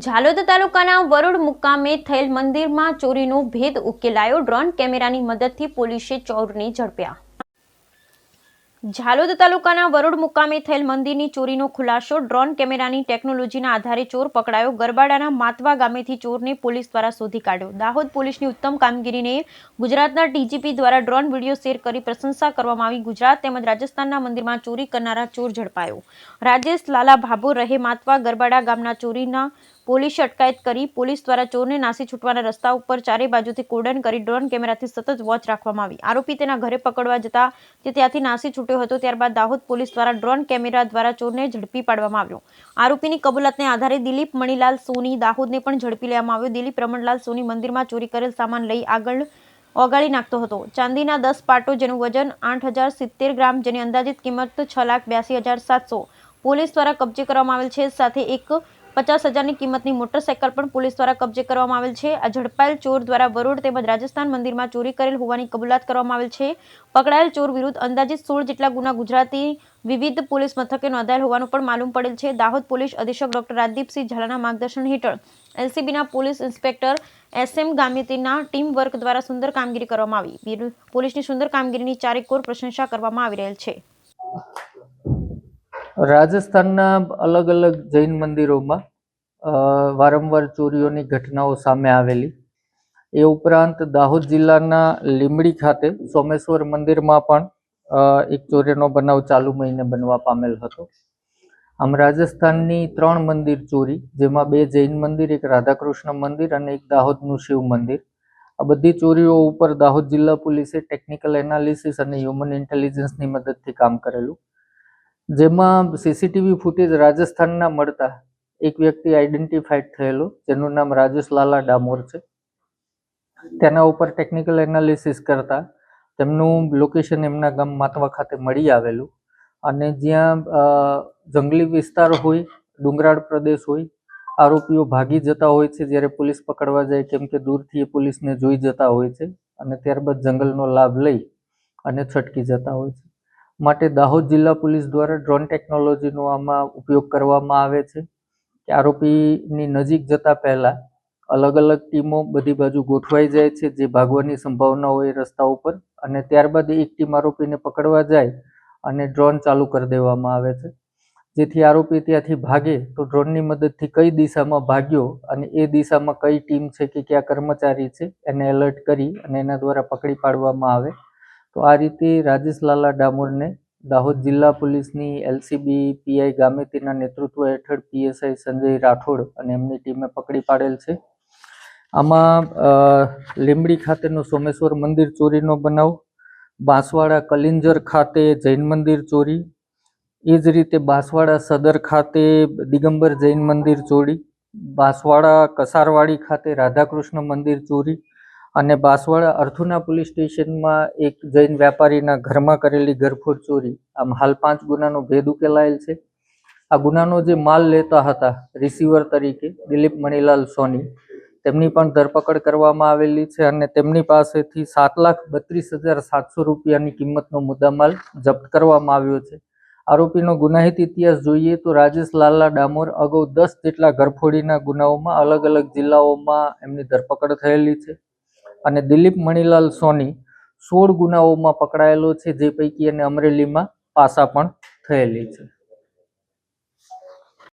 ઝાલોદ તાલુકાના વરોડ મુકામે થયેલ મંદિરમાં ચોરીનો ભેદ ઉકેલાયો। ડ્રોન કેમેરાની મદદથી પોલીસે ચોરને ઝડપ્યા। ઝાલોદ તાલુકાના વરોડ મુકામે થયેલ મંદિરની ચોરીનો ખુલાસો। ડ્રોન કેમેરાની ટેકનોલોજીના આધારે ચોર પકડાયો। ગરબાડાના માતવા ગામેથી ચોરને પોલીસ દ્વારા શોધી કાઢ્યો। દાહોદ પોલીસની ઉત્તમ કામગીરીને ગુજરાતના ડીજીપી દ્વારા ડ્રોન વિડીયો શેર કરી પ્રશંસા કરવામાં આવી। ગુજરાત તેમજ રાજસ્થાનના મંદિરમાં ચોરી કરનારા ચોર ઝડપાયો। રાજેશ લાલા ભાભો રહે માતવા ગરબાડા ગામના ચોરીના પોલીસે અટકાયત કરી। પોલીસ દ્વારા ચોરને નાસી છૂટવાના રસ્તા ઉપર ચારે બાજુથી કોર્ડન કરી ડ્રોન કેમેરાથી સતત વોચ રાખવામાં આવી। આરોપી તેના ઘરે પકડવા જતા તે ત્યાંથી નાસી છૂટ્યો હતો। ત્યારબાદ દાહોદ પોલીસ દ્વારા ડ્રોન કેમેરા દ્વારા ચોરને ઝડપી પાડવામાં આવ્યો। આરોપીની કબૂલાતને આધારે દિલીપ મણીલાલ સોની દાહોદને પણ ઝડપી લેવામાં આવ્યો। દિલીપ રમણલાલ સોની મંદિરમાં ચોરી કરેલ સામાન લઈ આગળ ઓગાળી નાખતો હતો। ચાંદીના 10 પાટો જેનું વજન 8070 ગ્રામ જેની અંદાજિત કિંમત 6,82,700 પોલીસ દ્વારા કબજે કરવામાં આવેલ છે। સાથે એક 50,000ની કિંમતની મોટરસાયકલ પણ પોલીસ દ્વારા કબજે કરવામાં આવેલ છે। આ ઝડપાયેલ ચોર દ્વારા વરોડ તેમજ રાજસ્થાન મંદિરમાં ચોરી કરેલ હોવાની કબૂલાત કરવામાં આવેલ છે। પકડાયેલ ચોર વિરુદ્ધ અંદાજિત 16 જેટલા ગુના ગુજરાતી વિવિધ પોલીસ મથકે નોંધાયેલ હોવાનું પણ માલુમ પડેલ છે। દાહોદ પોલીસ અધિક્ષક ડોક્ટર રાજદીપસિંહ ઝાલાના માર્ગદર્શન હેઠળ એલસીબીના પોલીસ ઇન્સ્પેક્ટર SM ગામિતીના ટીમ વર્ક દ્વારા સુંદર કામગીરી કરવામાં આવી। પોલીસની સુંદર કામગીરીની ચારેકોર પ્રશંસા કરવામાં આવી રહેલ છે। રાજસ્થાનના અલગ અલગ જૈન મંદિરોમાં વારંવાર ચોરીઓની ઘટનાઓ સામે આવેલી। એ ઉપરાંત દાહોદ જિલ્લાના લીંબડી ખાતે સોમેશ્વર મંદિરમાં પણ એક ચોરીનો બનાવ ચાલુ મહિને બનવા પામેલ હતો। આમ રાજસ્થાનની 3 મંદિર ચોરી, જેમાં 2 જૈન મંદિર, એક રાધાકૃષ્ણ મંદિર અને એક દાહોદનું શિવ મંદિર, આ બધી ચોરીઓ ઉપર દાહોદ જિલ્લા પોલીસે ટેકનિકલ એનાલિસિસ અને હ્યુમન ઇન્ટેલિજન્સની મદદથી કામ કરેલું। જેમાં સીસીટીવી ફૂટેજ રાજસ્થાનના મળતા એક વ્યક્તિ આઈડેન્ટિફાઈડ થયેલો, જેનું નામ રાજેશ લાલા ડામોર છે। તેના ઉપર ટેકનિકલ એનાલિસિસ કરતા તેમનું લોકેશન એમના ગામ માતવા ખાતે મળી આવેલું અને જ્યાં જંગલી વિસ્તાર હોય, ડુંગરાળ પ્રદેશ હોય, આરોપીઓ ભાગી જતા હોય છે જ્યારે પોલીસ પકડવા જાય, કેમ કે દૂરથી એ પોલીસને જોઈ જતા હોય છે અને ત્યારબાદ જંગલનો લાભ લઈ અને છટકી જતા હોય છે। માટે દાહોદ જિલ્લા પોલીસ દ્વારા ડ્રોન ટેકનોલોજીનો આમાં ઉપયોગ કરવામાં આવે છે કે આરોપીની નજીક જતા પહેલા અલગ અલગ ટીમો બધી બાજુ ગોઠવાઈ જાય છે, જે ભાગવાની સંભાવના હોય રસ્તા ઉપર, અને ત્યારબાદ એક ટીમ આરોપીને પકડવા જાય અને ડ્રોન ચાલુ કરી દેવામાં આવે છે, જેથી આરોપી ત્યાંથી ભાગે તો ડ્રોનની મદદથી કઈ દિશામાં ભાગ્યો અને એ દિશામાં કઈ ટીમ છે કે કયા કર્મચારી છે એને એલર્ટ કરી અને એના દ્વારા પકડી પાડવામાં આવે। તો આ રીતે રાજેશ લાલા ડામોરને દાહોદ જિલ્લા પોલીસની એલસીબી પીઆઈ ગામેતીના નેતૃત્વ હેઠળ પીએસઆઈ સંજય રાઠોડ અને એમની ટીમે પકડી પાડેલ છે। આમાં લીંબડી ખાતેનું સોમેશ્વર મંદિર ચોરીનો બનાવ, બાંસવાડા કલિંજર ખાતે જૈન મંદિર ચોરી, એ જ રીતે બાંસવાડા સદર ખાતે દિગંબર જૈન મંદિર ચોરી, બાંસવાડા કસારવાડી ખાતે રાધાકૃષ્ણ મંદિર ચોરી અને બાંસવાડા અર્થુના પોલીસ સ્ટેશનમાં એક જૈન વ્યાપારીના ઘરમાં કરેલી ઘરફોડ ચોરી, આમ હાલ 5 ગુનાનો ભેદ ઉકેલાયેલ છે। આ ગુનાનો જે માલ લેતા હતા રિસીવર તરીકે દિલીપ મણીલાલ સોની, તેમની પણ ધરપકડ કરવામાં આવેલી છે અને તેમની પાસેથી 7,32,700 રૂપિયાની કિંમતનો મુદ્દામાલ જપ્ત કરવામાં આવ્યો છે। આરોપીનો ગુનાહિત ઇતિહાસ જોઈએ તો રાજેશ લાલા ડામોર અગાઉ 10 જેટલા ઘરફોડીના ગુનાઓમાં અલગ અલગ જિલ્લાઓમાં એમની ધરપકડ થયેલી છે અને દિલીપ મણીલાલ સોની 16 ગુનાઓમાં પકડાયેલો છે, જે પૈકી એને અમરેલીમાં પાસા પણ થયેલી છે।